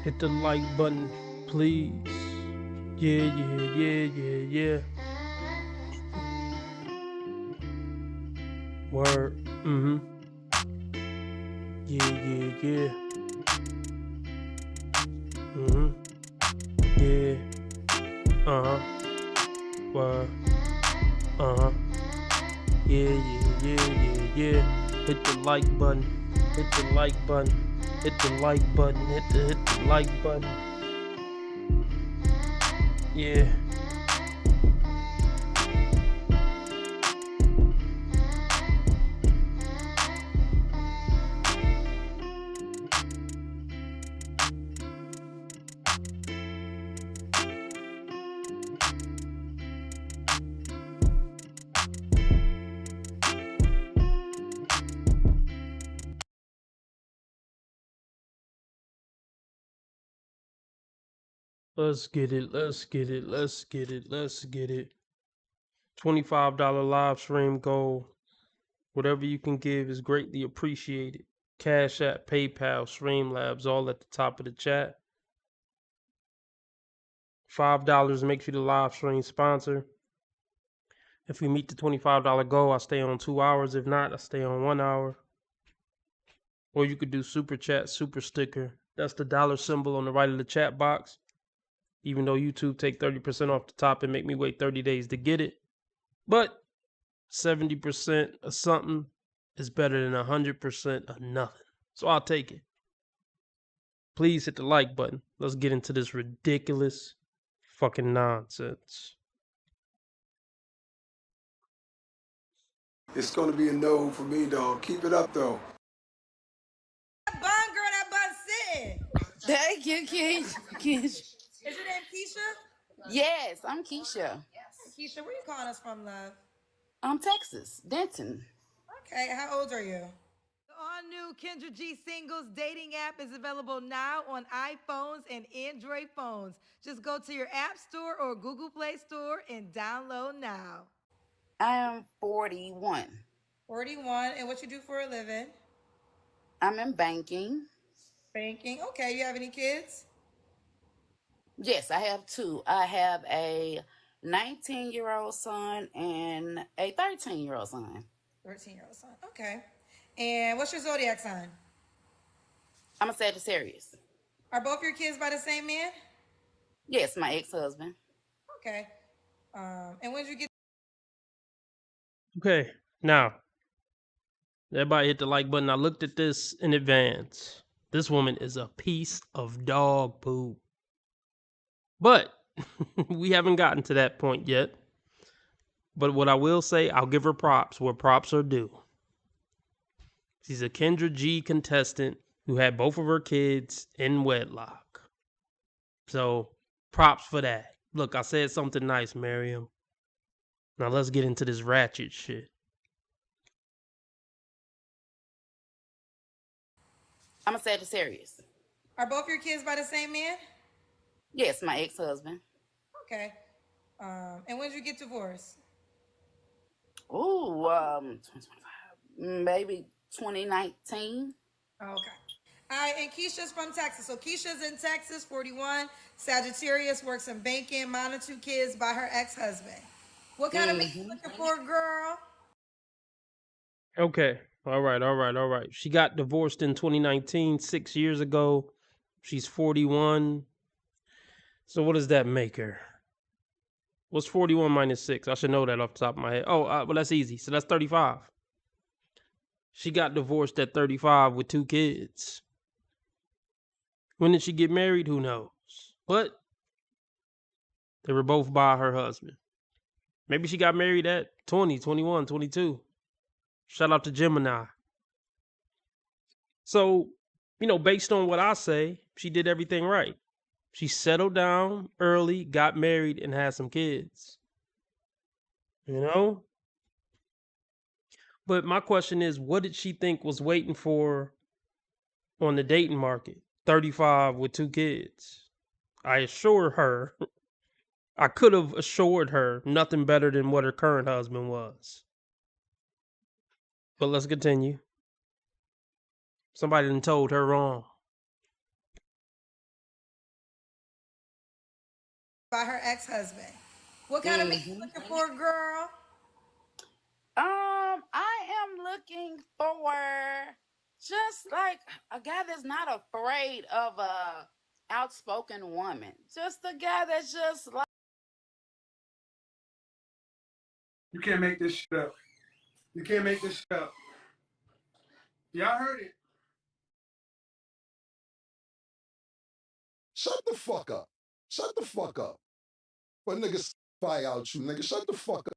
Hit the like button, please. Yeah, yeah, yeah, yeah, yeah. Word. Mm-hmm. Yeah, yeah, yeah. Mm-hmm. Yeah. Uh-huh. Word. Uh-huh. Yeah, yeah, yeah, yeah, yeah. Hit the like button. Hit the like button. Hit the like button. Hit the like button. Yeah. Let's get it. Let's get it. Let's get it. Let's get it. $25 live stream goal. Whatever you can give is greatly appreciated. Cash App, PayPal, Streamlabs, all at the top of the chat. $5 makes you the live stream sponsor. If we meet the $25 goal, I stay on 2 hours. If not, I stay on 1 hour. Or you could do super chat, super sticker. That's the dollar symbol on the right of the chat box. Even though YouTube take 30% off the top and make me wait 30 days to get it. But 70% of something is better than 100% of nothing. So I'll take it. Please hit the like button. Let's get into this ridiculous fucking nonsense. It's gonna be a no for me, dog. Keep it up, though. That bun, girl, that bun sitting. Thank you, Keisha. Is your name Keisha? Yes, I'm Keisha. Keisha, where you calling us from, love? I'm Texas, Denton. Okay, how old are you? The all-new Kendra G Singles dating app is available now on iPhones and Android phones. Just go to your App Store or Google Play Store and download now. I am 41. 41, and what you do for a living? I'm in banking. Banking. Okay, you have any kids? Yes, I have two. I have a 19-year-old son and a 13-year-old son. 13-year-old son. Okay. And what's your zodiac sign? I'm a Sagittarius. Are both your kids by the same man? Yes, my ex-husband. Okay. And when did you get? Okay, now, everybody hit the like button. I looked at this in advance. This woman is a piece of dog poop. But we haven't gotten to that point yet. But what I will say, I'll give her props where props are due. She's a Kendra G contestant who had both of her kids in wedlock. So, props for that. Look, I said something nice, Miriam. Now let's get into this ratchet shit. I'm a Sagittarius. Are both your kids by the same man? Yes, my ex-husband. Okay. And when did you get divorced? Ooh, 2025, maybe 2019. Okay. All right, and Keisha's from Texas. So Keisha's in Texas, 41. Sagittarius, works in banking, mom 2 kids by her ex-husband. What kind of man you looking for, girl? Okay. All right. She got divorced in 2019, 6 years ago. She's 41. So what does that make her? What's 41 minus 6? I should know that off the top of my head. Oh, well, that's easy. So that's 35. She got divorced at 35 with 2 kids. When did she get married? Who knows? But they were both by her husband. Maybe she got married at 20, 21, 22. Shout out to Gemini. So, based on what I say, she did everything right. She settled down early, got married, and had some kids. But my question is, what did she think was waiting for on the dating market? 35 with 2 kids. I could have assured her nothing better than what her current husband was. But let's continue. Somebody done told her wrong. by her ex-husband. What kind of man you looking for, girl? I am looking for just like a guy that's not afraid of a outspoken woman. Just a guy that's just like. You can't make this shit up. You can't make this shit up. Y'all heard it. Shut the fuck up. Shut the fuck up. But niggas spy out you, nigga. Shut the fuck up.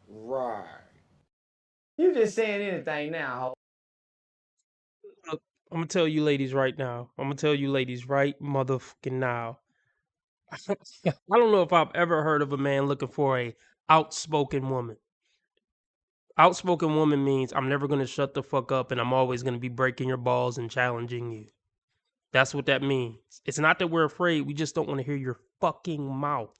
Right. You just saying anything now, ho. Look, I'm gonna tell you ladies right now. I'm gonna tell you ladies right motherfucking now. I don't know if I've ever heard of a man looking for a outspoken woman. Outspoken woman means I'm never gonna shut the fuck up and I'm always gonna be breaking your balls and challenging you. That's what that means. It's not that we're afraid, we just don't want to hear your fucking mouth.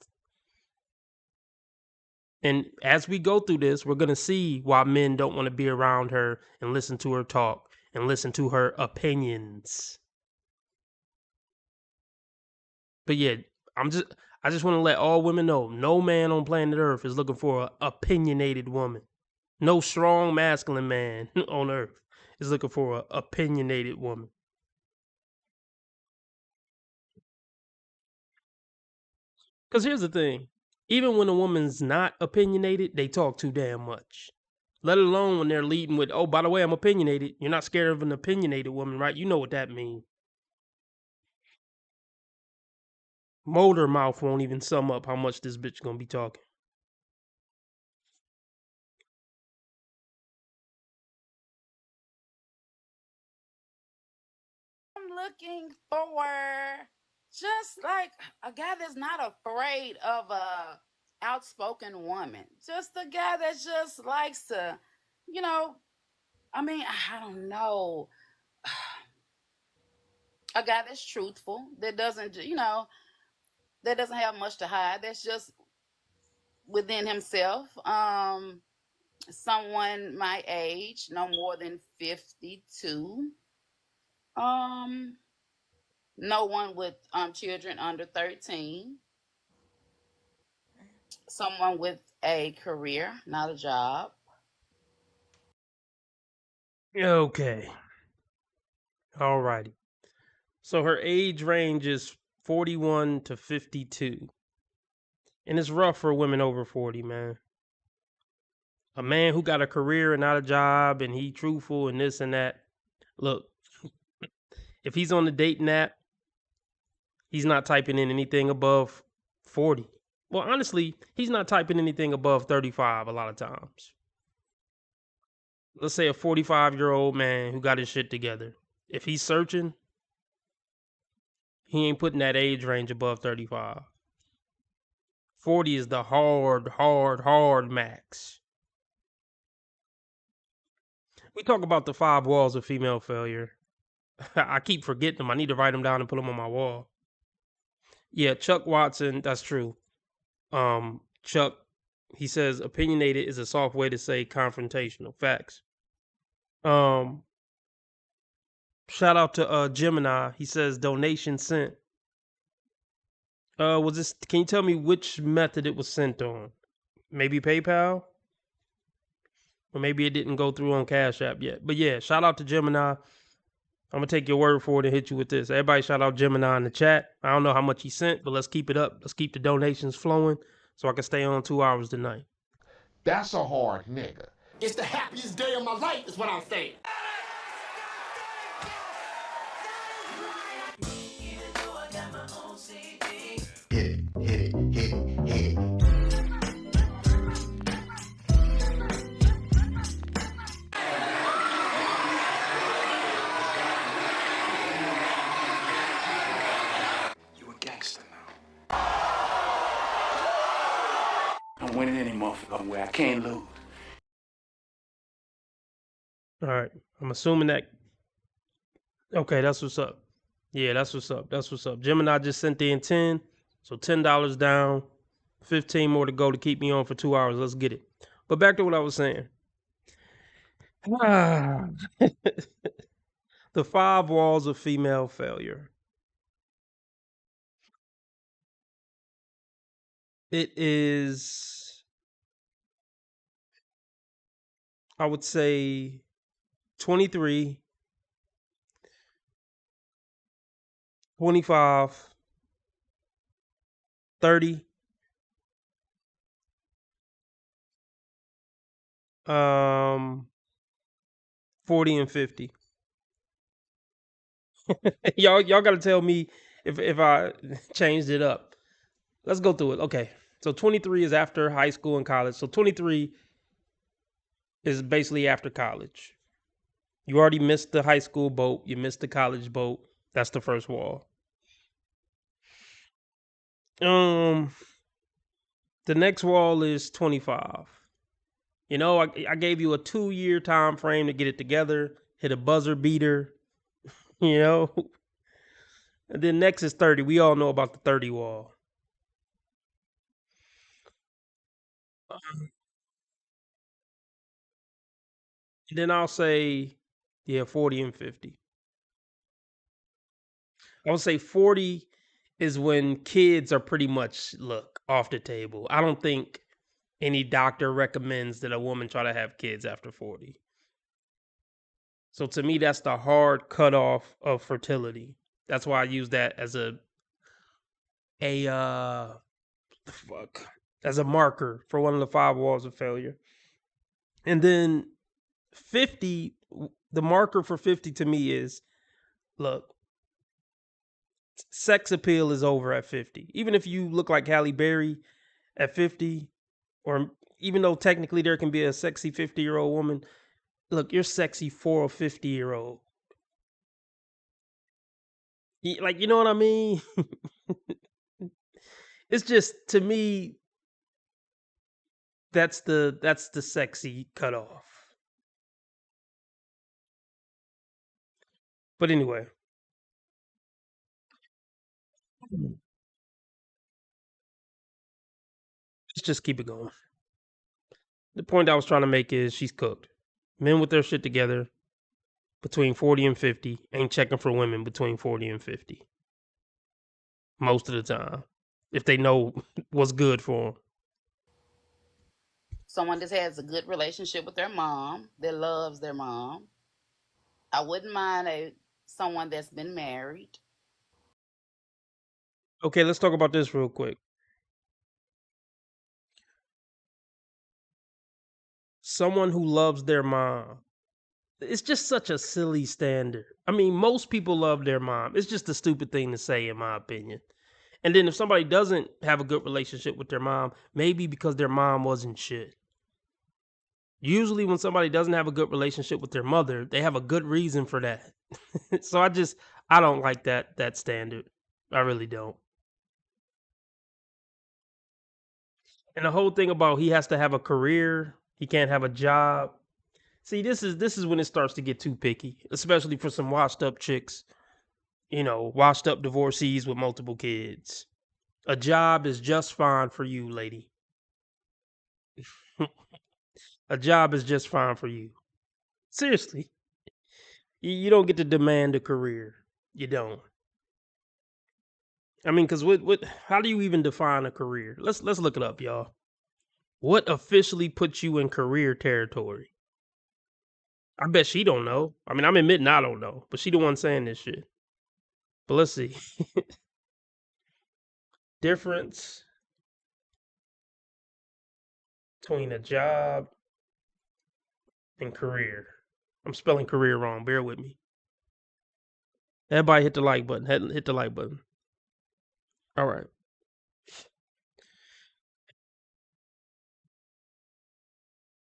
And as we go through this, we're gonna see why men don't want to be around her and listen to her talk and listen to her opinions. But yeah, I just want to let all women know, no man on planet Earth is looking for an opinionated woman. No strong masculine man on Earth is looking for an opinionated woman. Because here's the thing, even when a woman's not opinionated, they talk too damn much. Let alone when they're leading with, oh, by the way, I'm opinionated. You're not scared of an opinionated woman, right? You know what that means. Motor mouth won't even sum up how much this bitch gonna be talking. I'm looking for just like a guy that's not afraid of a outspoken woman. Just a guy that just likes to, I mean, I don't know. A guy that's truthful, that doesn't, that doesn't have much to hide. That's just within himself. Someone my age, no more than 52. No one with children under 13. Someone with a career, not a job. Okay. Alrighty. So her age range is 41 to 52. And it's rough for women over 40, man. A man who got a career and not a job and he truthful and this and that. Look, if he's on the dating app, he's not typing in anything above 40. Well, honestly, he's not typing anything above 35 a lot of times. Let's say a 45-year-old man who got his shit together. If he's searching, he ain't putting that age range above 35. 40 is the hard max. We talk about the 5 walls of female failure. I keep forgetting them. I need to write them down and put them on my wall. Yeah, Chuck Watson, that's true. Chuck, he says opinionated is a soft way to say confrontational. Facts. Shout out to Gemini. He says donation sent. Was this? Can you tell me which method it was sent on? Maybe PayPal, or maybe it didn't go through on Cash App yet. But yeah, shout out to Gemini. I'm gonna take your word for it and hit you with this. Everybody, shout out Gemini in the chat. I don't know how much he sent, but let's keep it up. Let's keep the donations flowing, so I can stay on 2 hours tonight. That's a hard nigga. It's the happiest day of my life, is what I'm saying. Hit it. You a gangster now. I'm winning any motherfucking way. I can't lose. All right, I'm assuming that. Okay, that's what's up. Yeah, that's what's up. That's what's up. Gemini just sent in 10, so $10 down, 15 more to go to keep me on for 2 hours. Let's get it. But back to what I was saying. The 5 walls of female failure. It is, I would say, 23, 25, 30, 40 and 50. Y'all got to tell me if I changed it up. Let's go through it. Okay. So 23 is after high school and college. So 23 is basically after college. You already missed the high school boat, you missed the college boat. That's the first wall. Um the next wall is 25. You know, I gave you a 2-year time frame to get it together, hit a buzzer beater, you know. And then next is 30. We all know about the 30 wall. And then I'll say, yeah, 40 and 50. I would say 40 is when kids are pretty much look off the table. I don't think any doctor recommends that a woman try to have kids after 40. So to me, that's the hard cutoff of fertility. That's why I use that as a fuck as a marker for one of the 5 walls of failure. And then 50, the marker for 50 to me is, look, sex appeal is over at 50. Even if you look like Halle Berry at 50, or even though technically there can be a sexy 50-year-old woman, look, you're sexy for a 50-year-old. Like, you know what I mean? It's just, to me, that's the sexy cutoff. But anyway, let's just keep it going. The point I was trying to make is she's cooked. Men with their shit together between 40 and 50 ain't checking for women between 40 and 50 most of the time, if they know what's good for them. Someone that has a good relationship with their mom, that loves their mom. I wouldn't mind someone that's been married. Okay, let's talk about this real quick. Someone who loves their mom. It's just such a silly standard. I mean, most people love their mom. It's just a stupid thing to say, in my opinion. And then if somebody doesn't have a good relationship with their mom, maybe because their mom wasn't shit. Usually when somebody doesn't have a good relationship with their mother, they have a good reason for that. So I don't like that standard. I really don't. And the whole thing about he has to have a career, he can't have a job. See, this is when it starts to get too picky, especially for some washed up chicks, washed up divorcees with multiple kids. A job is just fine for you, lady. A job is just fine for you. Seriously. You don't get to demand a career. You don't. I mean, because what how do you even define a career? Let's look it up, y'all. What officially puts you in career territory? I bet she don't know. I mean, I'm admitting I don't know, but she the one saying this shit. But let's see. Difference between a job and career. I'm spelling career wrong. Bear with me. Everybody hit the like button. Hit the like button. All right.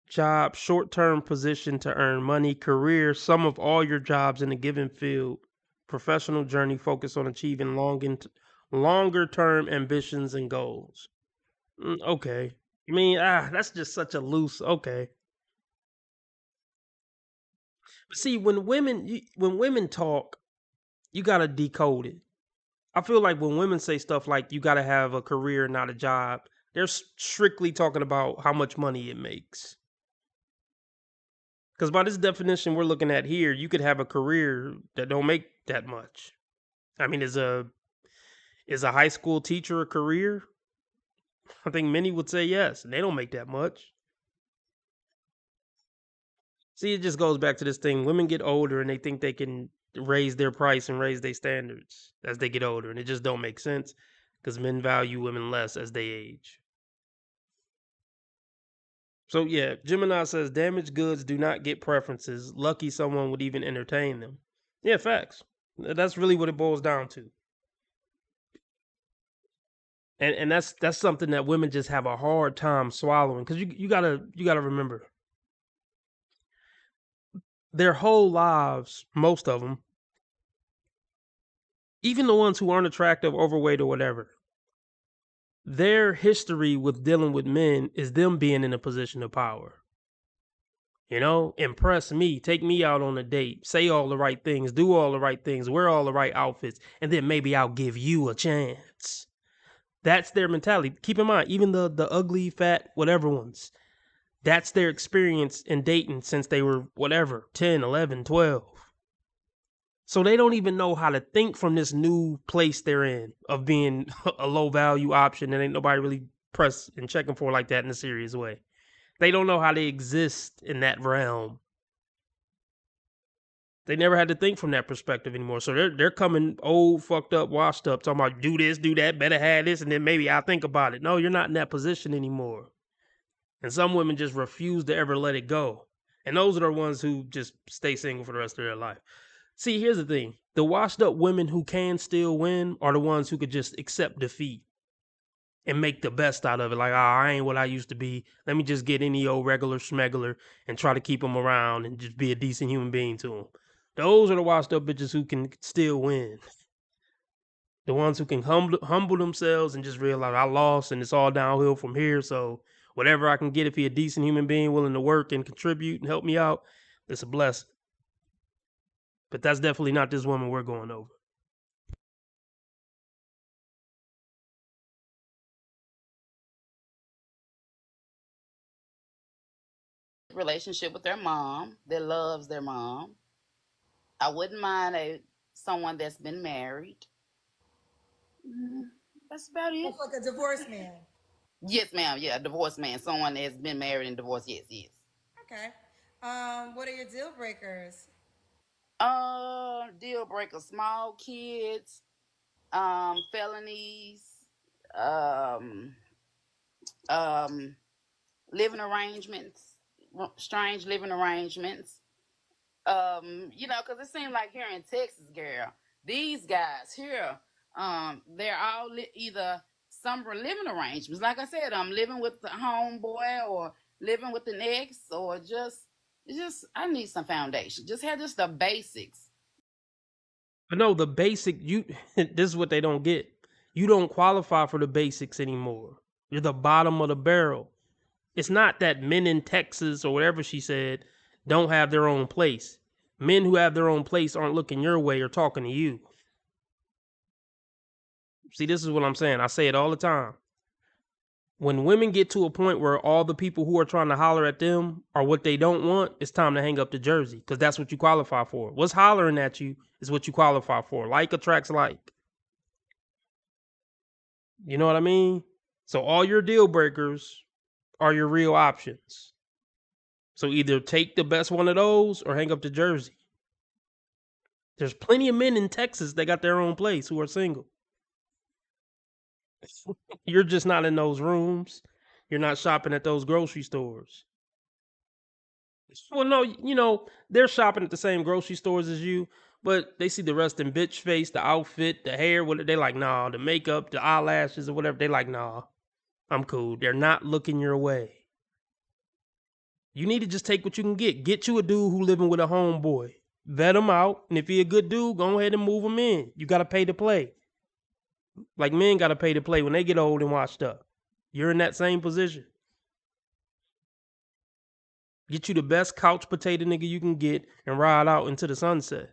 Job, short-term position to earn money. Career, sum of all your jobs in a given field. Professional journey focused on achieving longer-term ambitions and goals. Okay. I mean, that's just such a loose. Okay. But see, when women talk, you gotta decode it. I feel like when women say stuff like you gotta have a career, not a job, they're strictly talking about how much money it makes. Because by this definition we're looking at here, you could have a career that don't make that much. I mean, is a high school teacher a career? I think many would say yes, and they don't make that much. See, it just goes back to this thing. Women get older and they think they can raise their price and raise their standards as they get older, and it just don't make sense because men value women less as they age. So yeah, Gemini says damaged goods do not get preferences. Lucky someone would even entertain them. Yeah, facts. That's really what it boils down to. And that's something that women just have a hard time swallowing because you gotta remember their whole lives, most of them, even the ones who aren't attractive, overweight, or whatever, their history with dealing with men is them being in a position of power. You know, impress me, take me out on a date, say all the right things, do all the right things, wear all the right outfits, and then maybe I'll give you a chance. That's their mentality. Keep in mind, even the ugly, fat, whatever ones, that's their experience in dating since they were whatever, 10, 11, 12. So they don't even know how to think from this new place they're in of being a low value option and ain't nobody really press and checking for like that in a serious way. They don't know how to exist in that realm. They never had to think from that perspective anymore. So they're coming old, fucked up, washed up, talking about do this, do that, better have this, and then maybe I'll think about it. No, you're not in that position anymore. And some women just refuse to ever let it go. And those are the ones who just stay single for the rest of their life. See, here's the thing. The washed up women who can still win are the ones who could just accept defeat and make the best out of it. Like, I ain't what I used to be. Let me just get any old regular schmegler and try to keep them around and just be a decent human being to them. Those are the washed up bitches who can still win. The ones who can humble themselves and just realize I lost and it's all downhill from here. So whatever I can get, if he a decent human being willing to work and contribute and help me out, it's a blessing. But that's definitely not this woman we're going over. Relationship with their mom that loves their mom. I wouldn't mind someone that's been married. That's about it. It's like a divorced man. Yes, ma'am. Yeah, a divorced man, someone that's been married and divorced. Yes, yes. Okay. What are your deal breakers? Deal breaker: small kids, felonies, um, living arrangements, strange living arrangements. Because it seems like here in Texas, girl, these guys here, they're all either some living arrangements. Like I said, I'm living with the homeboy or living with the ex, or just I need some foundation. Just have just the basics. But no, the basic this is what they don't get. You don't qualify for the basics anymore. You're the bottom of the barrel. It's not that men in Texas or whatever she said don't have their own place. Men who have their own place aren't looking your way or talking to you. See, this is what I'm saying. I say it all the time. When women get to a point where all the people who are trying to holler at them are what they don't want, it's time to hang up the jersey because that's what you qualify for. What's hollering at you is what you qualify for. Like attracts like. You know what I mean? So all your deal breakers are your real options. So either take the best one of those or hang up the jersey. There's plenty of men in Texas that got their own place who are single. You're just not in those rooms. You're not shopping at those grocery stores. Well, no, they're shopping at the same grocery stores as you, but they see the resting bitch face, the outfit, the hair, what they like, nah, the makeup, the eyelashes or whatever. They like, nah, I'm cool. They're not looking your way. You need to just take what you can get. Get you a dude who living with a homeboy. Vet him out, and if he a good dude, go ahead and move him in. You got to pay to play. Like men got to pay to play when they get old and washed up. You're in that same position. Get you the best couch potato nigga you can get and ride out into the sunset.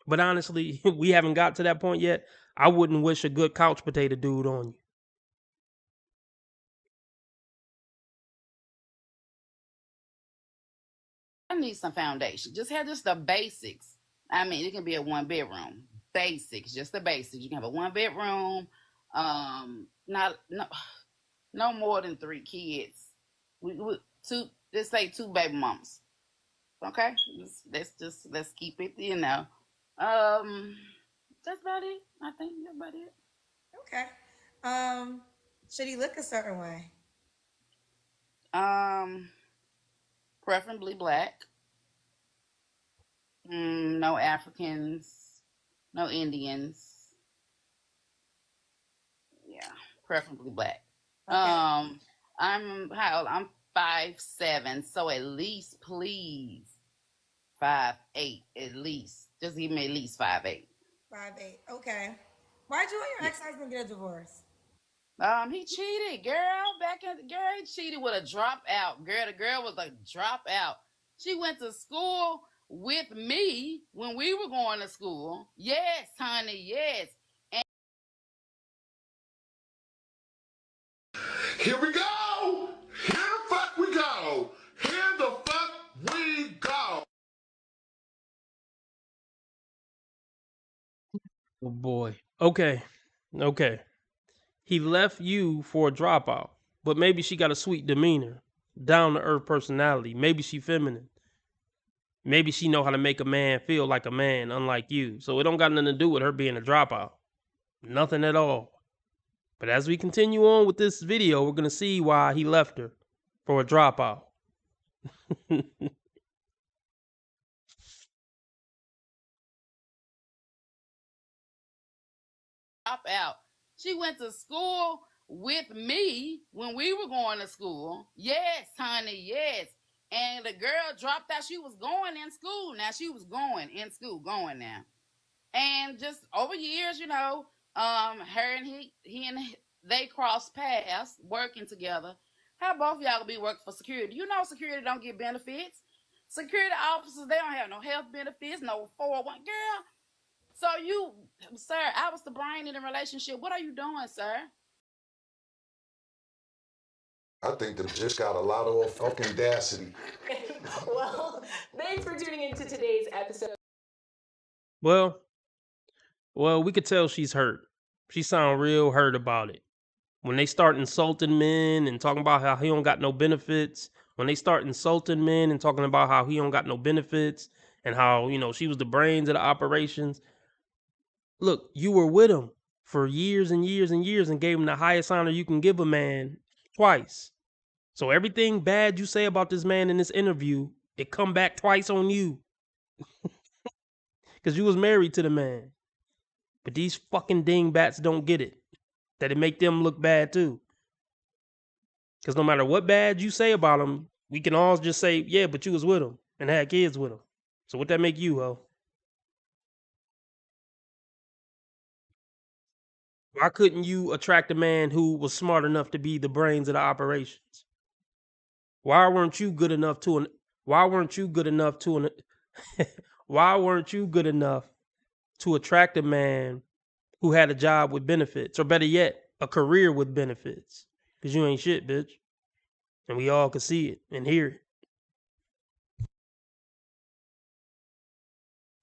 But honestly, we haven't got to that point yet. I wouldn't wish a good couch potato dude on you. I need some foundation. Just have just the basics. I mean, it can be a one bedroom. Basics, just the basics. You can have a one bedroom, Not no more than 3 kids. We two. Let's say 2 baby mamas. Okay, let's keep it. That's about it. I think that's about it. Okay. Should he look a certain way? Um, Preferably black. No Africans, no Indians. Yeah, preferably black. Okay. I'm 5'7", so at least please 5'8", at least. Just give me at least 5'8". 5'8". Okay. Why'd you and your ex-husband get a divorce? He cheated, girl. Girl, he cheated with a dropout. Girl, the girl was a dropout. She went to school with me when we were going to school. Yes, honey, yes. Here we go. Here the fuck we go. Here the fuck we go. Oh boy. Okay. Okay. He left you for a dropout, but maybe she got a sweet demeanor, down to earth personality. Maybe she feminine. Maybe she know how to make a man feel like a man, unlike you. So it don't got nothing to do with her being a dropout. Nothing at all. But as we continue on with this video, we're gonna see why he left her for a dropout. Dropout. She went to school with me when we were going to school. Yes, honey, yes. And the girl dropped out. She was going in school. Now she was going in school, going now. And just over years, her and they crossed paths working together. How both y'all be working for security? You know, security don't get benefits. Security officers, they don't have no health benefits, no 401. Girl, so sir, I was the brain in the relationship. What are you doing, sir? I think them just got a lot of fucking audacity. Well, thanks for tuning into today's episode. Well, we could tell she's hurt. She sound real hurt about it. When they start insulting men and talking about how he don't got no benefits, when they start insulting men and talking about how he don't got no benefits and how, she was the brains of the operations. Look, you were with him for years and years and years and gave him the highest honor you can give a man twice. So everything bad you say about this man in this interview, it come back twice on you. Because you was married to the man. But these fucking dingbats don't get it. That it make them look bad too. Because no matter what bad you say about him, we can all just say, yeah, but you was with him and had kids with him. So what that make you, ho? Why couldn't you attract a man who was smart enough to be the brains of the operations? Why weren't you good enough to why weren't you good enough to why weren't you good enough to attract a man who had a job with benefits, or better yet, a career with benefits? Because you ain't shit, bitch. And we all can see it and hear it.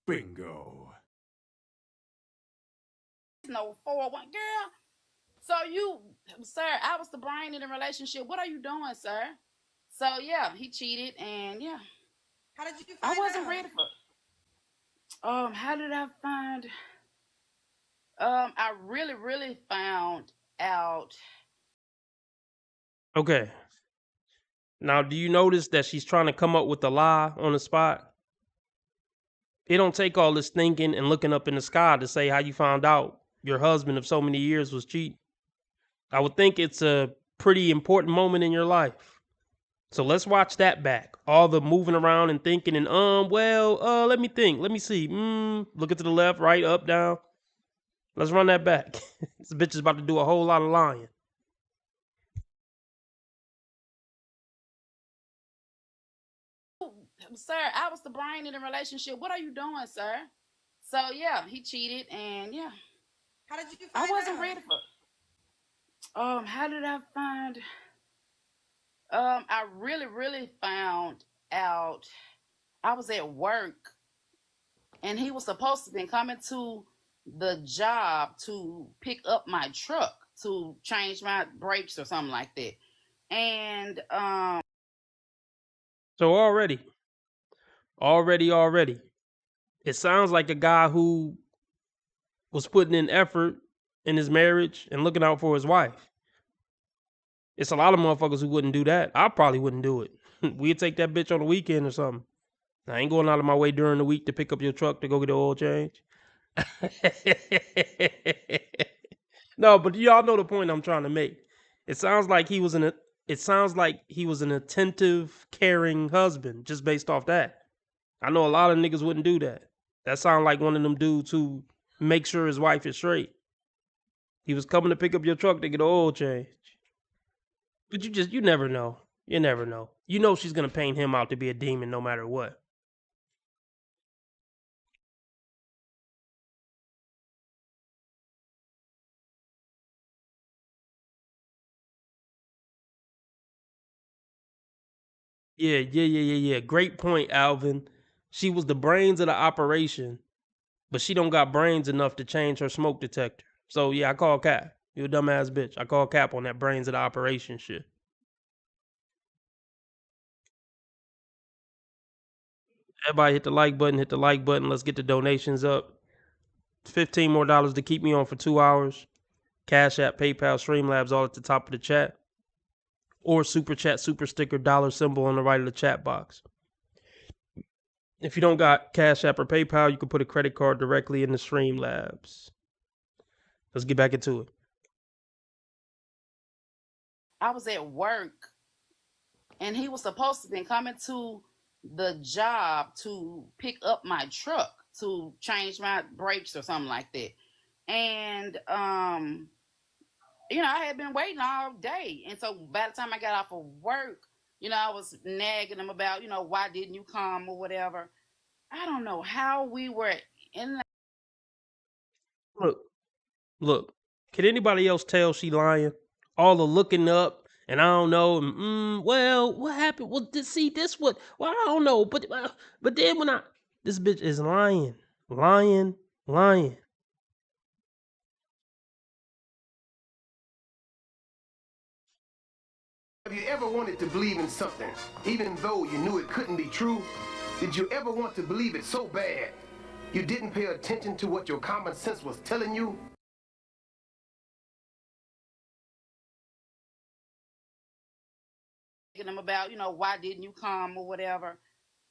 Bingo. No 401. Girl, so sir, I was the brain in the relationship. What are you doing, sir? So yeah, he cheated, and yeah. How did you find out? I wasn't ready for. How did I find? I really found out. Okay. Now, do you notice that she's trying to come up with a lie on the spot? It don't take all this thinking and looking up in the sky to say how you found out your husband of so many years was cheating. I would think it's a pretty important moment in your life. So let's watch that back. All the moving around and thinking and let me think. Let me see. Looking to the left, right, up, down. Let's run that back. This bitch is about to do a whole lot of lying. Sir, I was the brain in the relationship. What are you doing, sir? So yeah, he cheated, and yeah. How did you find out? I wasn't ready for. How did I find? I really found out. I was at work, and he was supposed to be coming to the job to pick up my truck to change my brakes or something like that. And So already, it sounds like a guy who was putting in effort in his marriage and looking out for his wife. It's a lot of motherfuckers who wouldn't do that. I probably wouldn't do it. We'd take that bitch on the weekend or something. I ain't going out of my way during the week to pick up your truck to go get the oil change. No, but y'all know the point I'm trying to make. It sounds like he was an attentive, caring husband just based off that. I know a lot of niggas wouldn't do that. That sounds like one of them dudes who make sure his wife is straight. He was coming to pick up your truck to get an oil change. But you never know. You never know. You know she's gonna paint him out to be a demon no matter what. Yeah. Great point, Alvin. She was the brains of the operation, but she don't got brains enough to change her smoke detector. So yeah, I call Cap. You a dumbass bitch. I call Cap on that brains of the operation shit. Everybody hit the like button, hit the like button. Let's get the donations up. $15 more to keep me on for 2 hours. Cash App, PayPal, Streamlabs, all at the top of the chat. Or super chat, super sticker, dollar symbol on the right of the chat box. If you don't got Cash App or PayPal, you can put a credit card directly in the Streamlabs. Let's get back into it. I was at work, and he was supposed to be coming to the job to pick up my truck to change my brakes or something like that. And I had been waiting all day, and so by the time I got off of work, I was nagging him about, why didn't you come or whatever. I don't know how we were in the Look. Can anybody else tell she lying? All the looking up and I don't know. Well, what happened? Well, see this what? Well, I don't know. But then when this bitch is lying. Have you ever wanted to believe in something, even though you knew it couldn't be true? Did you ever want to believe it so bad you didn't pay attention to what your common sense was telling you? him about, why didn't you come or whatever.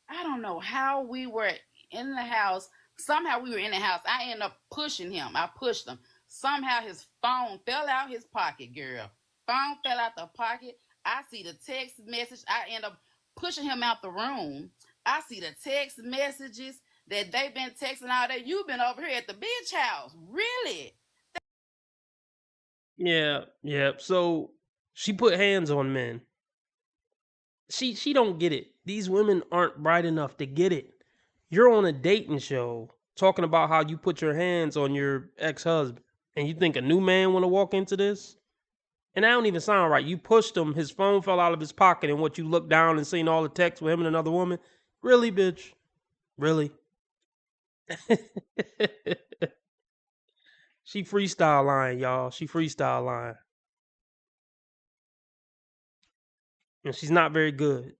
I don't know how we were in the house. Somehow we were in the house. I ended up pushing him. I pushed him. Somehow his phone fell out his pocket, girl. Phone fell out the pocket. I see the text message. I end up pushing him out the room. I see the text messages that they've been texting all day. You've been over here at the bitch house. Really? Yeah. So she put hands on men. She don't get it. These women aren't bright enough to get it. You're on a dating show talking about how you put your hands on your ex-husband, and you think a new man want to walk into this? And that don't even sound right. You pushed him, his phone fell out of his pocket, and what, you looked down and seen all the texts with him and another woman? Really, bitch? Really? She freestyle line, y'all. She freestyle line. And she's not very good.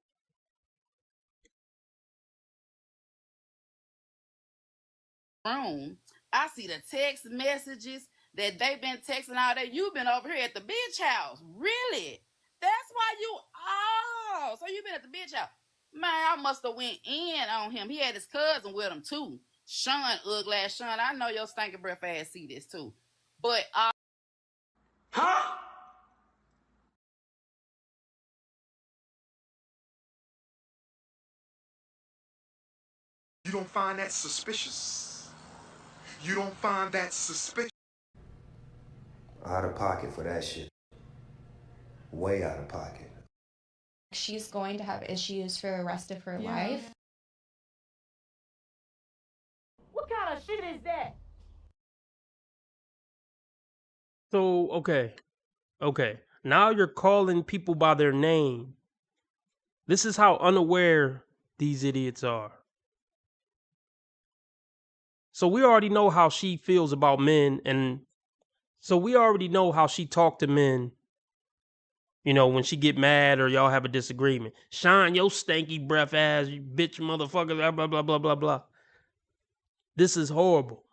Room. I see the text messages that they've been texting all day. You've been over here at the bitch house. Really? That's why so you've been at the bitch house. Man, I must have went in on him. He had his cousin with him too. Sean, ugly ass Sean. I know your stinking breath ass see this too. But Huh? You don't find that suspicious? You don't find that suspicious? Out of pocket for that shit. Way out of pocket. She's going to have issues for the rest of her life. What kind of shit is that? So, okay. Now you're calling people by their name. This is how unaware these idiots are. So we already know how she feels about men, and so we already know how she talk to men. You know, when she get mad or y'all have a disagreement. Shine your stanky breath ass, you bitch motherfucker, blah, blah, blah, blah, blah, blah. This is horrible.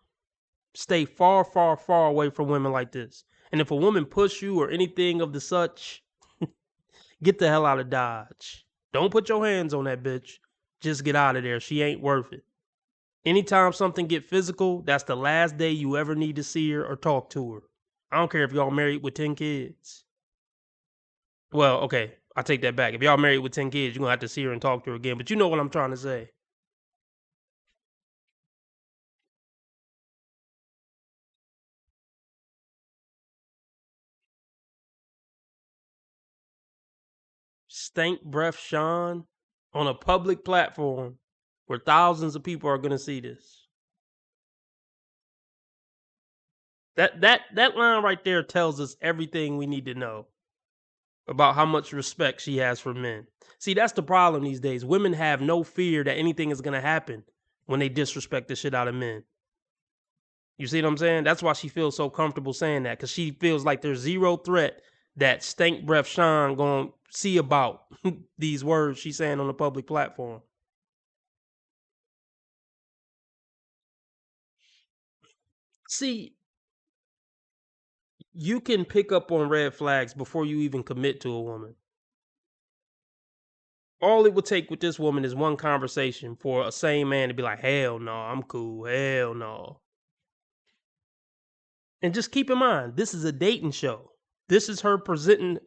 Stay far, far, far away from women like this. And if a woman push you or anything of the such, get the hell out of Dodge. Don't put your hands on that bitch. Just get out of there. She ain't worth it. Anytime something get physical, that's the last day you ever need to see her or talk to her. I don't care if y'all married with 10 kids. Well, okay, I take that back. If y'all married with 10 kids, you're going to have to see her and talk to her again. But you know what I'm trying to say. Stank breath Sean on a public platform where thousands of people are going to see this. That line right there tells us everything we need to know about how much respect she has for men. See, that's the problem these days. Women have no fear that anything is going to happen when they disrespect the shit out of men. You see what I'm saying? That's why she feels so comfortable saying that, because she feels like there's zero threat that stank breath Sean gonna see about these words she's saying on the public platform. See, you can pick up on red flags before you even commit to a woman. All it would take with this woman is one conversation for a sane man to be like, hell no, I'm cool, hell no. And just keep in mind, this is a dating show. This is her presenting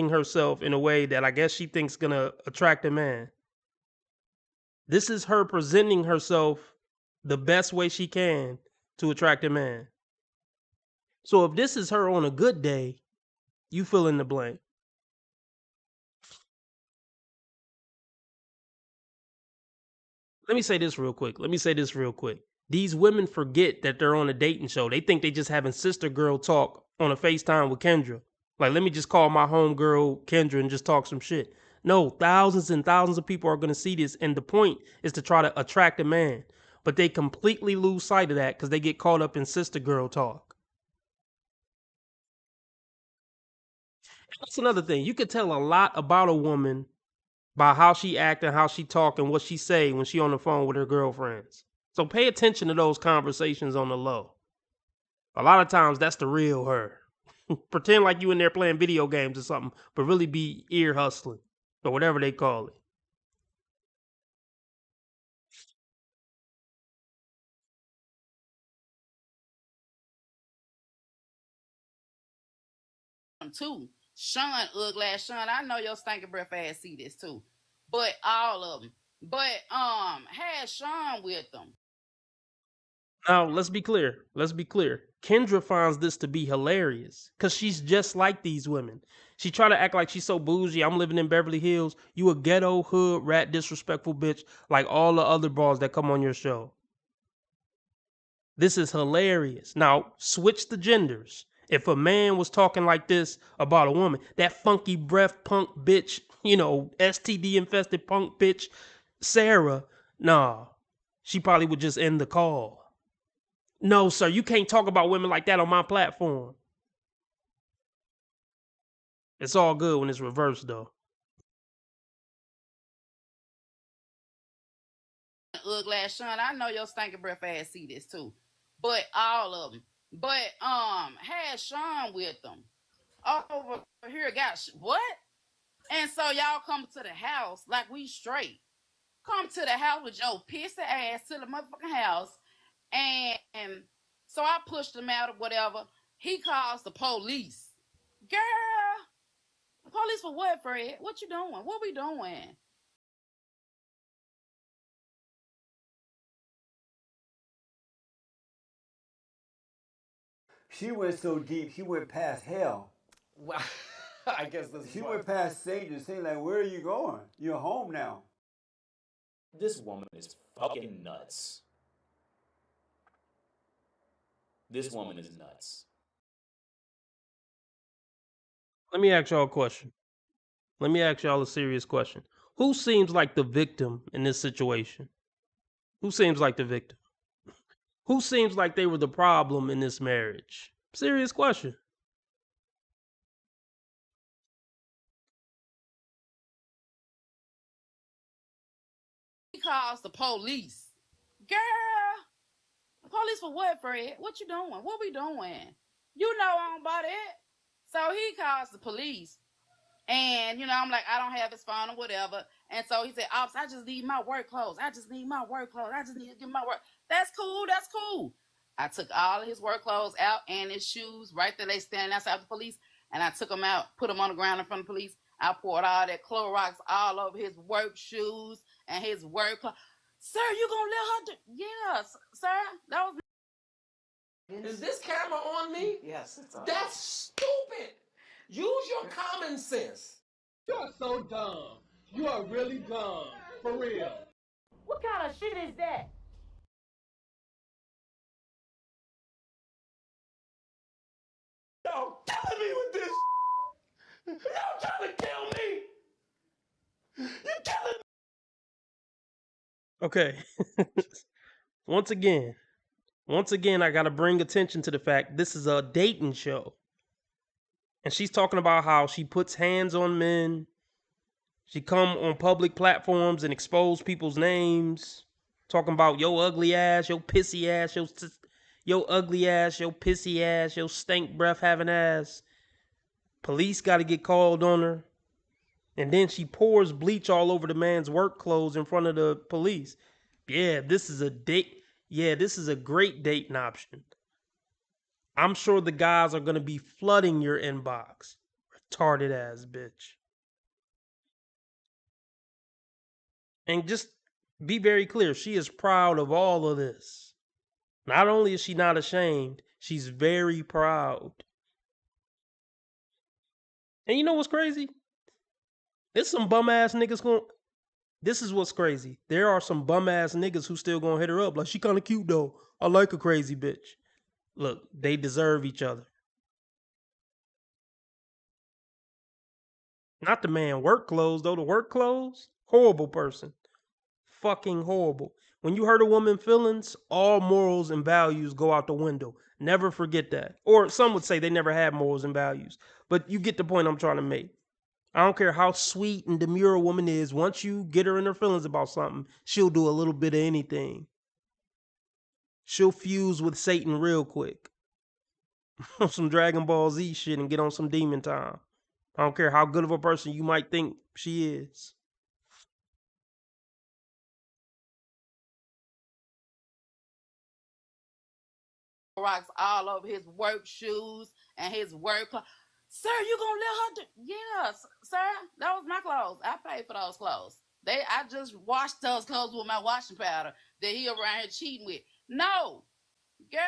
herself in a way that I guess she thinks gonna attract a man. This is her presenting herself the best way she can to attract a man. So if this is her on a good day, you fill in the blank. Let me say this real quick. These women forget that they're on a dating show. They think they just having sister girl talk on a FaceTime with Kendra. Like, let me just call my homegirl Kendra and just talk some shit. No, thousands and thousands of people are going to see this. And the point is to try to attract a man. But they completely lose sight of that because they get caught up in sister girl talk. That's another thing. You could tell a lot about a woman by how she act and how she talk and what she say when she on the phone with her girlfriends. So pay attention to those conversations on the low. A lot of times that's the real her. Pretend like you in there playing video games or something, but really be ear hustling or whatever they call it. Too. Sean, ugly ass Sean, I know your stinking breath ass see this too. But all of them. But had Sean with them. Now, let's be clear. Kendra finds this to be hilarious because she's just like these women. She try to act like she's so bougie. I'm living in Beverly Hills. You a ghetto, hood, rat, disrespectful bitch like all the other bras that come on your show. This is hilarious. Now, switch the genders. If a man was talking like this about a woman, that funky breath punk bitch, STD infested punk bitch, Sarah, nah, she probably would just end the call. No, sir, you can't talk about women like that on my platform. It's all good when it's reversed, though. Ugly ass Sean, I know your stinking breath ass see this too. But all of them. But had Sean with them. Over here got what? And so y'all come to the house like we straight. Come to the house with your pissy ass to the motherfucking house. And so I pushed him out or whatever. He calls the police. Girl, police for what, Fred? What you doing? What we doing? She went so deep, she went past hell. Wow. I guess that's She went past Satan and saying, like, where are you going? You're home now. This woman is fucking nuts. This woman is nuts. Let me ask y'all a question. Let me ask y'all a serious question. Who seems like the victim in this situation? Who seems like the victim? Who seems like they were the problem in this marriage? Serious question. He calls the police. Girl, police for what, Fred? What you doing? What we doing? You know on about it. So he calls the police. And, you know, I'm like, I don't have his phone or whatever. And so he said, Officer, I just need my work clothes. I just need my work clothes. I just need to get my work. That's cool. That's cool. I took all of his work clothes out and his shoes right there. They standing outside the police. And I took them out, put them on the ground in front of the police. I poured all that Clorox all over his work shoes and his work clothes. Sir, you gonna let her do? Yes, sir. That was. Is this camera on me? Yes, it's on. That's stupid. Use your common sense. You're so dumb. You are really dumb. For real. What kind of shit is that? Y'all killing me with this. Y'all trying to kill me. You're killing me. Okay. Once again, I got to bring attention to the fact this is a dating show. And she's talking about how she puts hands on men. She come on public platforms and expose people's names. Talking about yo ugly ass, yo pissy ass, yo ugly ass, yo pissy ass, yo stank breath having ass. Police got to get called on her. And then she pours bleach all over the man's work clothes in front of the police. Yeah, this is a date. Yeah, this is a great dating option. I'm sure the guys are going to be flooding your inbox. Retarded ass bitch. And just be very clear, she is proud of all of this. Not only is she not ashamed, she's very proud. And you know what's crazy? There's some bum ass niggas going. This is what's crazy. There are some bum ass niggas who still gonna hit her up. Like, she kind of cute though. I like a crazy bitch. Look, they deserve each other. Not the man work clothes though. The work clothes, horrible person. Fucking horrible. When you hurt a woman's feelings, all morals and values go out the window. Never forget that. Or some would say they never had morals and values. But you get the point I'm trying to make. I don't care how sweet and demure a woman is. Once you get her in her feelings about something, she'll do a little bit of anything. She'll fuse with Satan real quick. On some Dragon Ball Z shit and get on some demon time. I don't care how good of a person you might think she is. Rocks all over his work shoes and his work clothes. Sir, you gonna let her do? Yes, sir. That was my clothes. I paid for those clothes. I just washed those clothes with my washing powder that he around here cheating with. No, girl.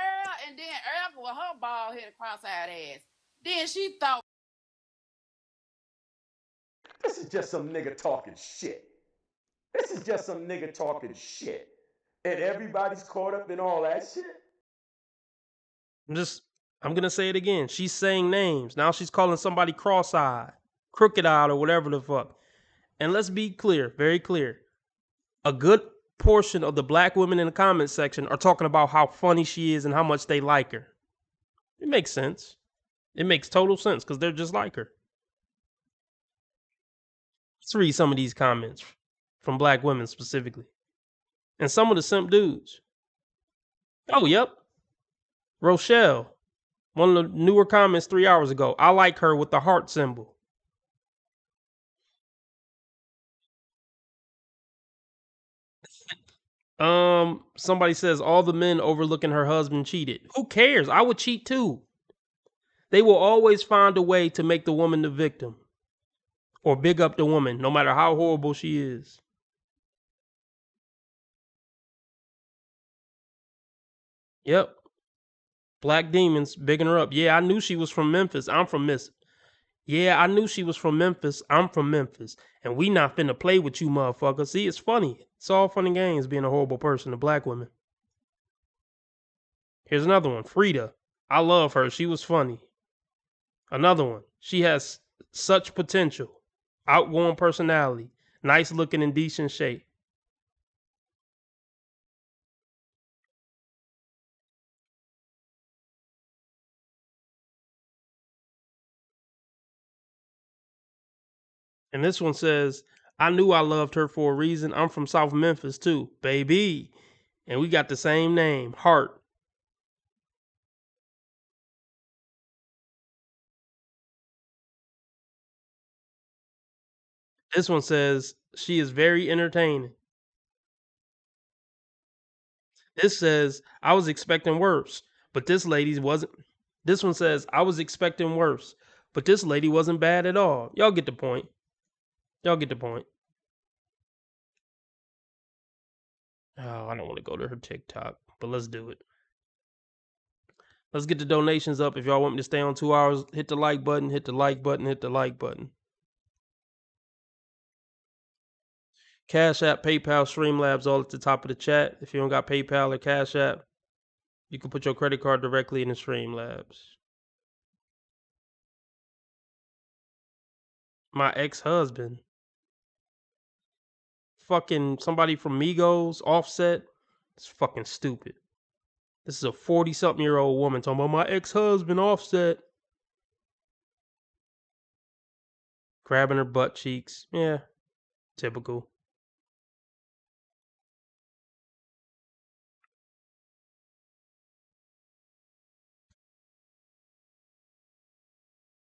And then Erica with her bald headed cross-eyed ass. Then she thought This is just some nigga talking shit. This is just some nigga talking shit. And everybody's caught up in all that shit. I'm going to say it again. She's saying names. Now she's calling somebody cross-eyed, crooked-eyed, or whatever the fuck. And let's be clear, very clear. A good portion of the black women in the comment section are talking about how funny she is and how much they like her. It makes sense. It makes total sense because they're just like her. Let's read some of these comments from black women specifically. And some of the simp dudes. Oh, yep. Rochelle. One of the newer comments 3 hours ago. I like her with the heart symbol. Somebody says all the men overlooking her husband cheated. Who cares? I would cheat too. They will always find a way to make the woman the victim. Or big up the woman, no matter how horrible she is. Yep. Black Demons bigging her up. Yeah, I knew she was from Memphis. I'm from Miss. Yeah, I knew she was from Memphis. I'm from Memphis. And we not finna play with you motherfuckers. See, it's funny. It's all fun and games being a horrible person to black women. Here's another one. Frida. I love her. She was funny. Another one. She has such potential. Outgoing personality. Nice looking in decent shape. And this one says, I knew I loved her for a reason. I'm from South Memphis too, baby. And we got the same name, Hart. This one says, she is very entertaining. This says, I was expecting worse, but this lady wasn't. This one says, I was expecting worse, but this lady wasn't bad at all. Y'all get the point. Y'all get the point. Oh, I don't want to go to her TikTok, but let's do it. Let's get the donations up. If y'all want me to stay on 2 hours, hit the like button, hit the like button, hit the like button. Cash App, PayPal, Streamlabs, all at the top of the chat. If you don't got PayPal or Cash App, you can put your credit card directly in the Streamlabs. My ex-husband. Fucking somebody from Migos, Offset. It's fucking stupid. This is a 40-something-year-old woman talking about my ex-husband, Offset. Grabbing her butt cheeks. Yeah, typical.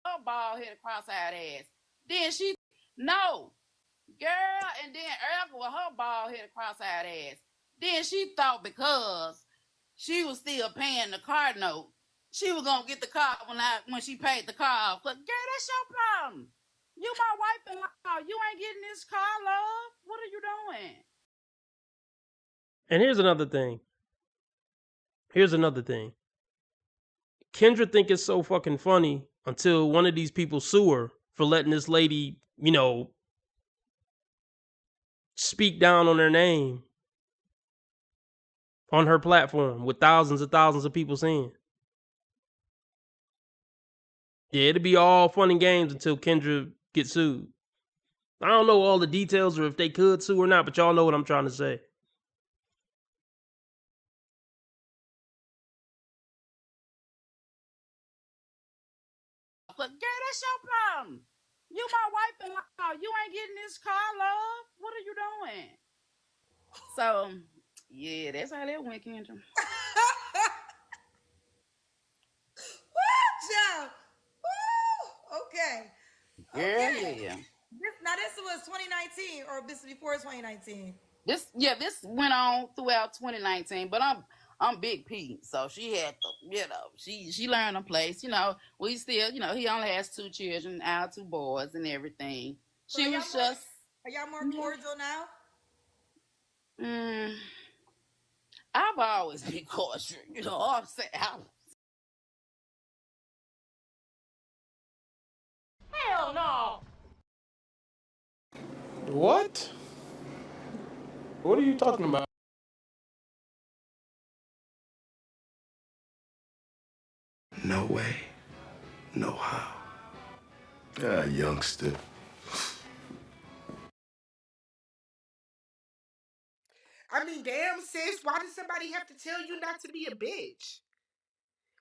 Her bald headed cross-eyed ass. Then she no girl, and then Erica with her bald headed cross-eyed ass. Then she thought because she was still paying the car note, she was gonna get the car when she paid the car off. But girl, that's your problem. You my wife and law. You ain't getting this car, love. What are you doing? And here's another thing. Kendra think it's so fucking funny until one of these people sue her for letting this lady, speak down on her name on her platform with thousands and thousands of people seeing. Yeah, it'll be all fun and games until Kendra gets sued. I don't know all the details or if they could sue or not, but y'all know what I'm trying to say. But girl, that's your problem. You my wife and law. You ain't getting this car, love. What are you doing? So, yeah, that's how that went, Kendra. Joe. Woo! Okay. Yeah. This was 2019, or this is before 2019. This went on throughout 2019, but I'm Big P, so she had to, she learned a place. We still, he only has 2 children, our 2 boys, and everything. So she was just. Are y'all more cordial now? I've always been cordial, I'm saying. Hell no. What? What are you talking about? No way. No how. Youngster. I mean, damn, sis, why does somebody have to tell you not to be a bitch?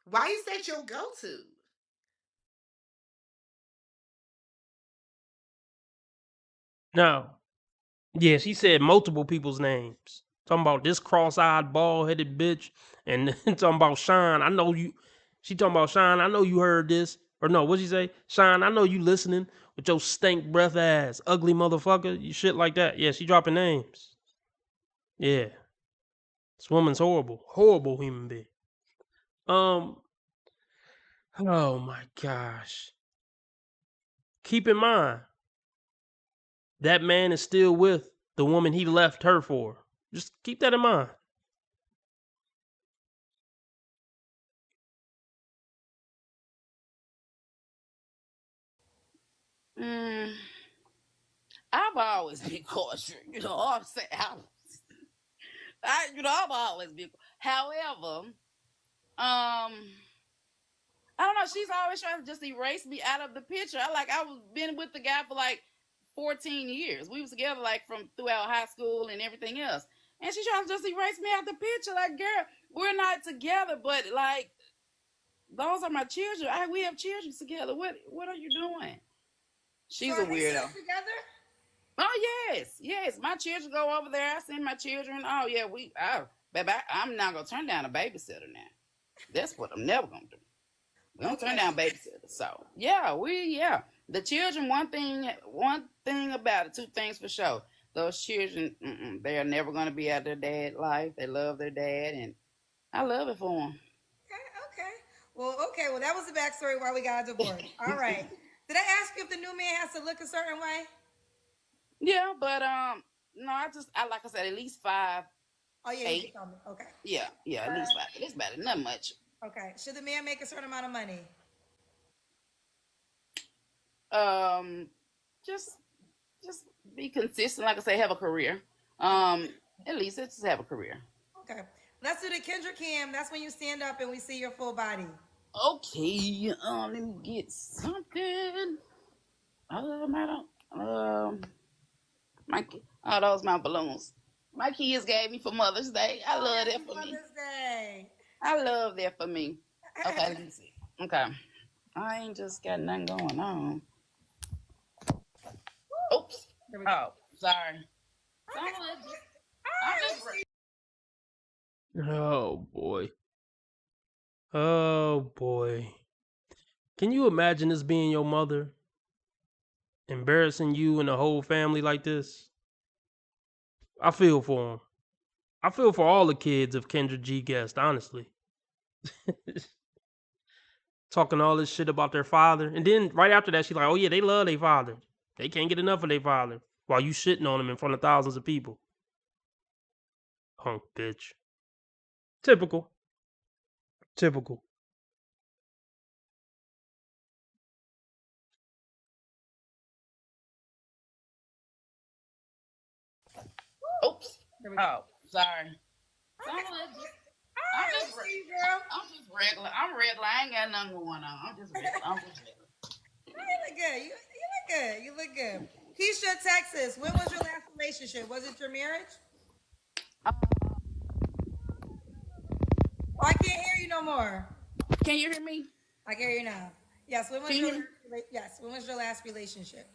Why is that your go-to? No. Yeah, she said multiple people's names. Talking about this cross-eyed, bald-headed bitch. And talking about Sean, I know you. She talking about Sean, I know you heard this. Or no, what'd she say? Sean, I know you listening with your stink breath ass, ugly motherfucker. You shit like that. Yeah, she dropping names. Yeah. This woman's horrible. Horrible human being. Oh my gosh. Keep in mind, that man is still with the woman he left her for. Just keep that in mind. I've always been cautious, I'm saying. I've always been. However, I don't know. She's always trying to just erase me out of the picture. I was been with the guy for like 14 years. We was together like from throughout high school and everything else. And she trying to just erase me out the picture. Like, girl, we're not together, but like, those are my children. We have children together. What are you doing? She's So a are they weirdo. still together? Oh yes. My children go over there. I send my children. Oh yeah, baby, I'm not gonna turn down a babysitter now. That's what I'm never gonna do. We don't turn down babysitters. So yeah. The children, one thing about it, two things for sure. Those children, they are never gonna be out their dad life. They love their dad, and I love it for them. Okay. Well, that was the backstory why we got a divorce. All right. Did I ask you if the new man has to look a certain way? Yeah, but no, I like I said, at least 5, Oh yeah, 8. you can tell me. Okay. Yeah, at least 5. That's better, not much. Okay. Should the man make a certain amount of money? Um, just just be consistent. Like I say, have a career. At least just have a career. Okay. Let's do the Kendra cam. That's when you stand up and we see your full body. Okay. Let me get something. Those my balloons. My kids gave me for Mother's Day. I love that for me. Mother's Day. I love that for me. Okay, let me see. Okay. I ain't just got nothing going on. Oops. Oh, sorry. Oh boy. Oh boy. Can you imagine this being your mother? Embarrassing you and the whole family like this? I feel for him. I feel for all the kids of Kendra G guest, honestly. Talking all this shit about their father. And then right after that, she's like, oh yeah, they love their father. They can't get enough of their father. While you shitting on him in front of thousands of people. Punk bitch. Typical. Oops. Oh, sorry. I'm just regular. I'm regular. I ain't got nothing going on. I'm just regular. You look good. You look good. Keisha, Texas. When was your last relationship? Was it your marriage? Oh, I can't hear you no more. Can you hear me? I can hear you now. Yes. When was your last relationship?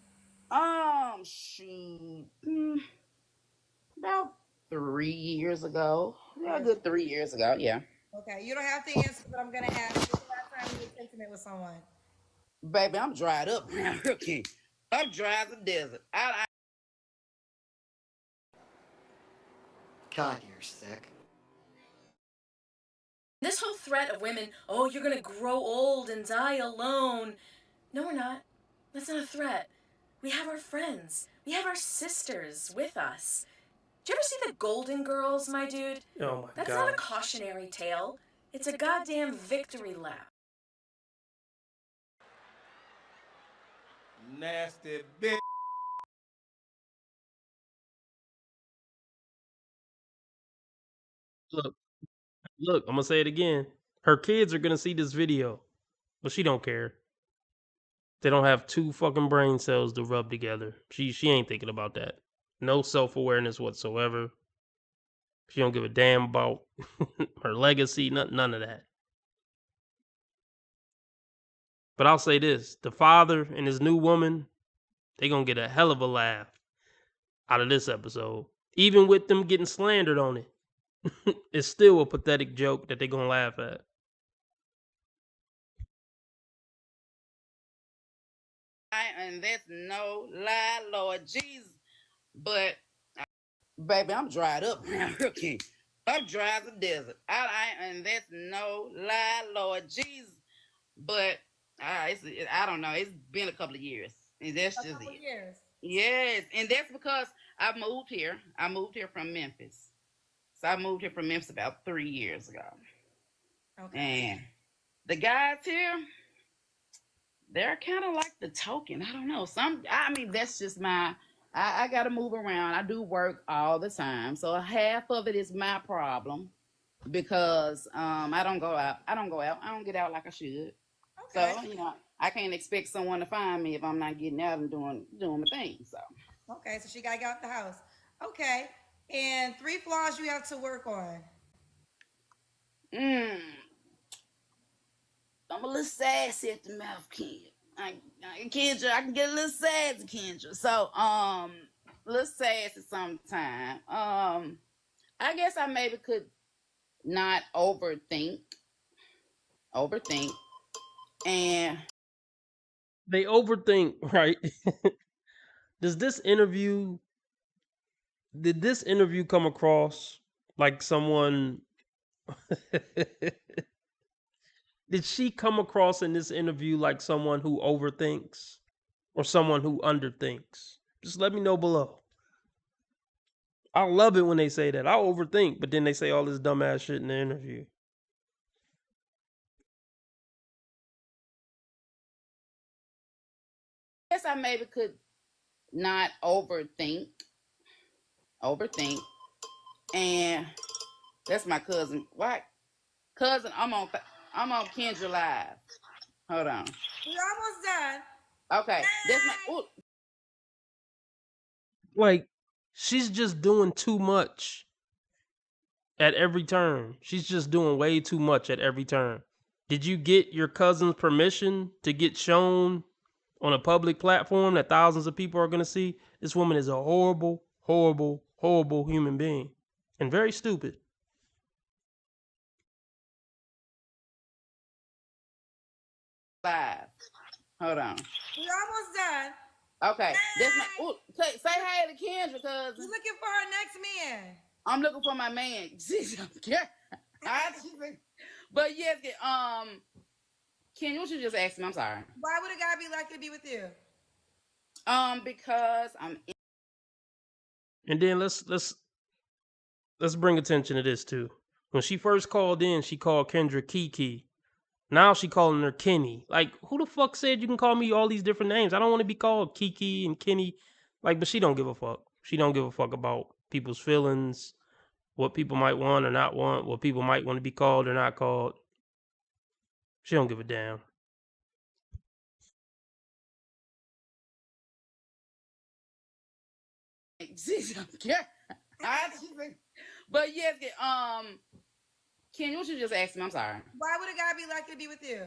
Shoot. About 3 years ago. Yeah, a good 3 years ago. Yeah. Okay. You don't have to answer, but I'm gonna ask. When's the last time you were intimate with someone? Baby, I'm dried up now. Okay. I'm dry as a desert. God, you're sick. This whole threat of women, oh, you're gonna grow old and die alone. No, we're not. That's not a threat. We have our friends. We have our sisters with us. Did you ever see the Golden Girls, my dude? Oh my That's god. not a cautionary tale. It's a goddamn victory lap. Nasty bitch. Look, I'm gonna say it again. Her kids are gonna see this video, but she don't care. They don't have 2 fucking brain cells to rub together. She ain't thinking about that. No self-awareness whatsoever. She don't give a damn about her legacy, none of that. But I'll say this, the father and his new woman, they gonna get a hell of a laugh out of this episode. Even with them getting slandered on it. It's still a pathetic joke that they gonna laugh at. And that's no lie, Lord Jesus. But, baby, I'm dried up now. Okay. I'm dry as a desert. And that's no lie, Lord Jesus. But, I don't know. It's been a couple of years. And that's just it. Years. Yes. And that's because I moved here. I moved here from Memphis. So I moved here from Memphis about 3 years ago. Okay. And the guys here, they're kind of like the token. I don't know. That's just I got to move around. I do work all the time. So half of it is my problem because I don't go out. I don't get out like I should. Okay. So, I can't expect someone to find me if I'm not getting out and doing my thing. So. Okay, so she got to get out the house. Okay. And 3 flaws you have to work on. I'm a little sassy at the mouth, kid. Kendra, I can get a little sassy, Kendra. So, a little sassy sometime. I guess I maybe could not overthink, and They overthink, right? Did this interview come across like someone? Did she come across in this interview like someone who overthinks or someone who underthinks? Just let me know below. I love it when they say that. I overthink, but then they say all this dumbass shit in the interview. I guess I maybe could not overthink, and that's my cousin. What cousin? I'm on Kendra Live. Hold on. We're almost done. Okay, that's my. Ooh. Like, she's just doing too much at every turn. She's just doing way too much at every turn. Did you get your cousin's permission to get shown on a public platform that thousands of people are going to see? This woman is a horrible, horrible, horrible human being and very stupid. Live. Hold on. We're almost done. Okay, that's my. Ooh, say hi to Kendra, cousin. You're looking for our next man. I'm looking for my man. But yes, Kendra, what you just asked me? I'm sorry. Why would a guy be likely to be with you? Because I'm. And then let's bring attention to this too. When she first called in, she called Kendra Kiki. Now she calling her Kenny. Like, who the fuck said you can call me all these different names? I don't want to be called Kiki and Kenny. Like, but she don't give a fuck. She don't give a fuck about people's feelings, what people might want or not want, what people might want to be called or not called. She don't give a damn. But yes, Kenny, what you just asked me? I'm sorry. Why would a guy be likely to be with you?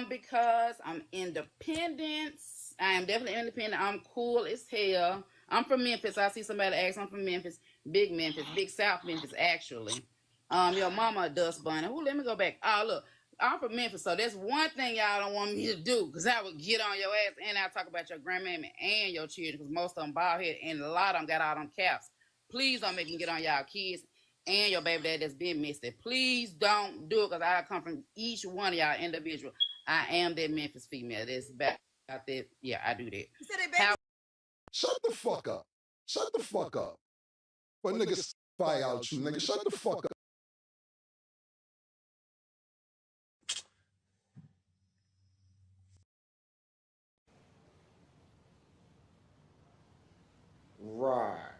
Because I'm independent. I am definitely independent. I'm cool as hell. I'm from Memphis. I see somebody ask. I'm from Memphis, Big South Memphis, actually. Your mama a dust bunny. Ooh, let me go back. Oh, look, I'm from Memphis, so that's one thing y'all don't want me to do, because I would get on your ass, and I'll talk about your grandmammy and your children, because most of them bald head, and a lot of them got all them caps. Please don't make me get on y'all kids and your baby dad that's been missing. Please don't do it, because I come from each one of y'all individual. I am that Memphis female. That's back out there. Yeah, I do that. You said they baby. Shut the fuck up. Shut the fuck up. But niggas spy out you, nigga. Shut the fuck up. Right.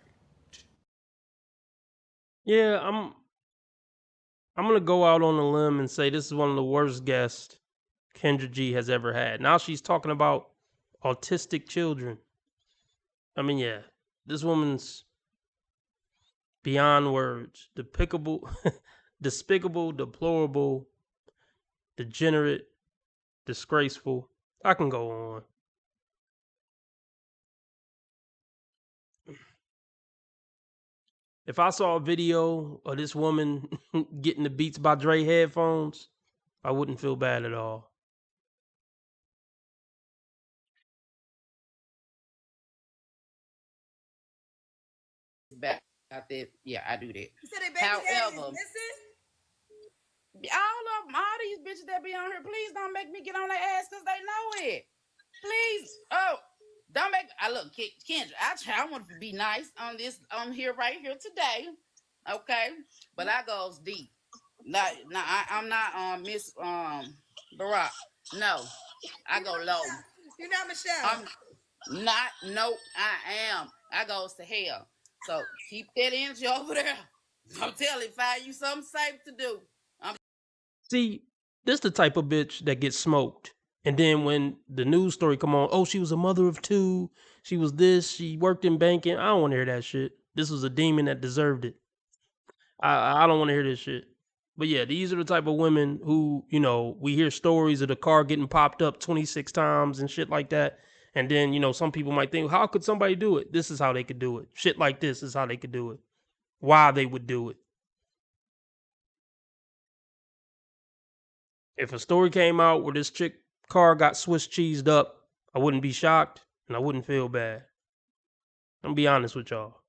Yeah, I'm gonna go out on a limb and say this is one of the worst guests Kendra G has ever had. Now she's talking about autistic children. I mean, yeah, this woman's beyond words. Despicable, despicable, deplorable, degenerate, disgraceful. I can go on. If I saw a video of this woman getting the Beats by Dre headphones, I wouldn't feel bad at all. Back out there. Yeah, I do that. You said they baby However, listen. all these bitches that be on here, please don't make me get on their ass because they know it. Please, don't make. I look, Kendra. I want to be nice on this, on here, right here today, okay? But I goes deep. I'm not Miss Barack. No, I go low. You're not Michelle. I'm not. Nope, I am. I goes to hell. So keep that energy over there. I'm telling you, find you something safe to do. See, this the type of bitch that gets smoked. And then when the news story come on, oh, she was a mother of two. She was this. She worked in banking. I don't want to hear that shit. This was a demon that deserved it. I don't want to hear this shit. But yeah, these are the type of women who, you know, we hear stories of the car getting popped up 26 times and shit like that. And then, you know, some people might think, how could somebody do it? This is how they could do it. Shit like this is how they could do it. Why they would do it. If a story came out where this chick car got Swiss cheesed up, I wouldn't be shocked and I wouldn't feel bad. I'm gonna be honest with y'all.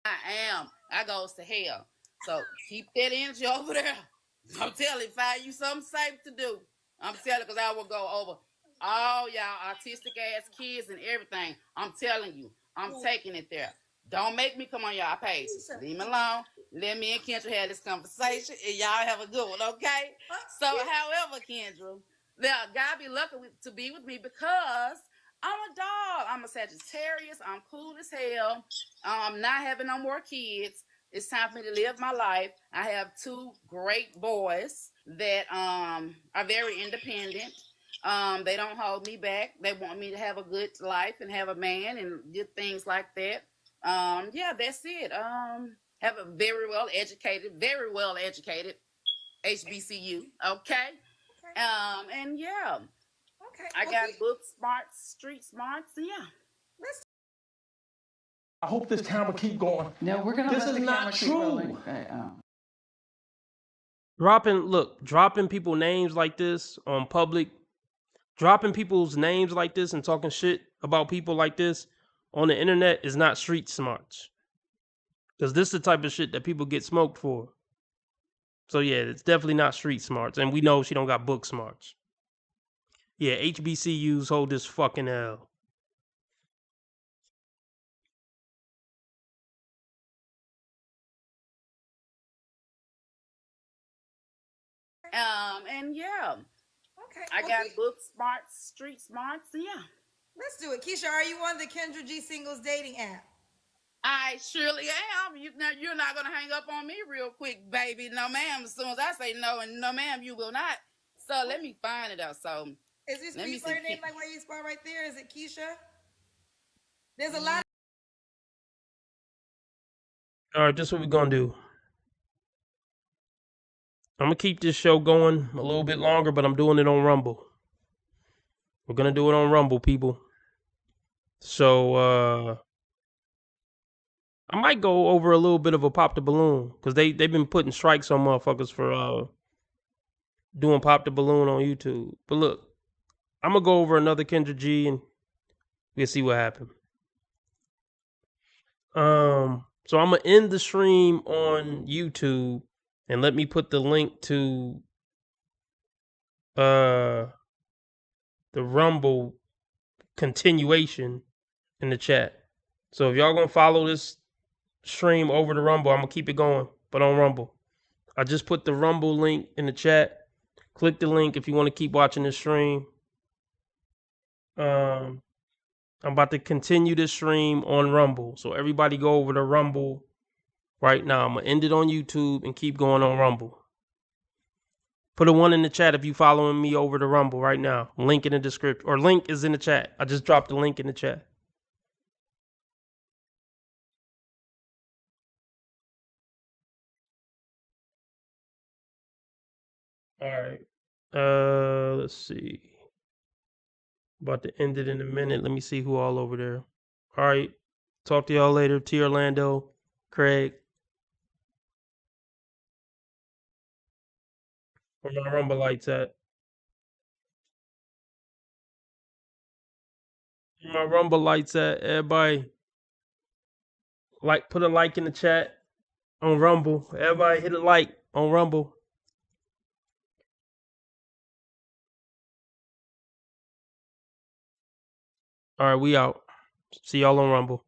I am. I goes to hell. So keep that energy over there. I'm telling you, find you something safe to do. I'm telling because I will go over all y'all autistic ass kids and everything. I'm telling you, I'm taking it there. Don't make me come on y'all pages. Leave me alone. Let me and Kendra have this conversation, and y'all have a good one, okay? So, however, Kendra, now God be lucky to be with me because I'm a dog. I'm a Sagittarius. I'm cool as hell. I'm not having no more kids. It's time for me to live my life. I have two great boys that are very independent. They don't hold me back. They want me to have a good life and have a man and good things like that. Yeah, that's it. Have a very well educated HBCU. Okay. And yeah. Okay. I got book smarts, street smarts. Yeah. I hope this camera keep going. No, we're gonna. This let is the not camera keep rolling. true. Dropping people names like this on public, dropping people's names like this and talking shit about people like this on the internet is not street smarts. Because this is the type of shit that people get smoked for. So yeah, it's definitely not street smarts. And we know she don't got book smarts. Yeah, HBCUs hold this fucking L. And yeah. Okay. I got book smarts, street smarts. Yeah. Let's do it. Keisha, are you on the Kendra G Singles dating app? I surely am. You're not gonna hang up on me real quick, baby. No, ma'am. As soon as I say no, and no, ma'am, you will not. So let me find it out. So is this let me spell your name like where you spell right there? Is it Keisha? There's a lot. All right, this is what we're gonna do. I'm gonna keep this show going a little bit longer, but I'm doing it on Rumble. We're gonna do it on Rumble, people. So I might go over a little bit of a pop the balloon because they've been putting strikes on motherfuckers for doing pop the balloon on YouTube. But look, I'm gonna go over another Kendra G and we'll see what happens. So I'm gonna end the stream on YouTube and let me put the link to the Rumble continuation in the chat. So if y'all gonna follow this stream over to Rumble, I'm gonna keep it going, but on Rumble. I just put the Rumble link in the chat. Click the link if you want to keep watching this stream. I'm about to continue this stream on Rumble. So everybody go over to Rumble right now. I'm gonna end it on YouTube and keep going on Rumble. Put a 1 in the chat if you following me over to Rumble right now. Link in the description, or link is in the chat. I just dropped the link in the chat. All right. Let's see. About to end it in a minute. Let me see who all over there. All right. Talk to y'all later. T Orlando, Craig. Where my Rumble lights at? Where my Rumble lights at? Everybody, put a like in the chat on Rumble. Everybody hit a like on Rumble. All right, we out. See y'all on Rumble.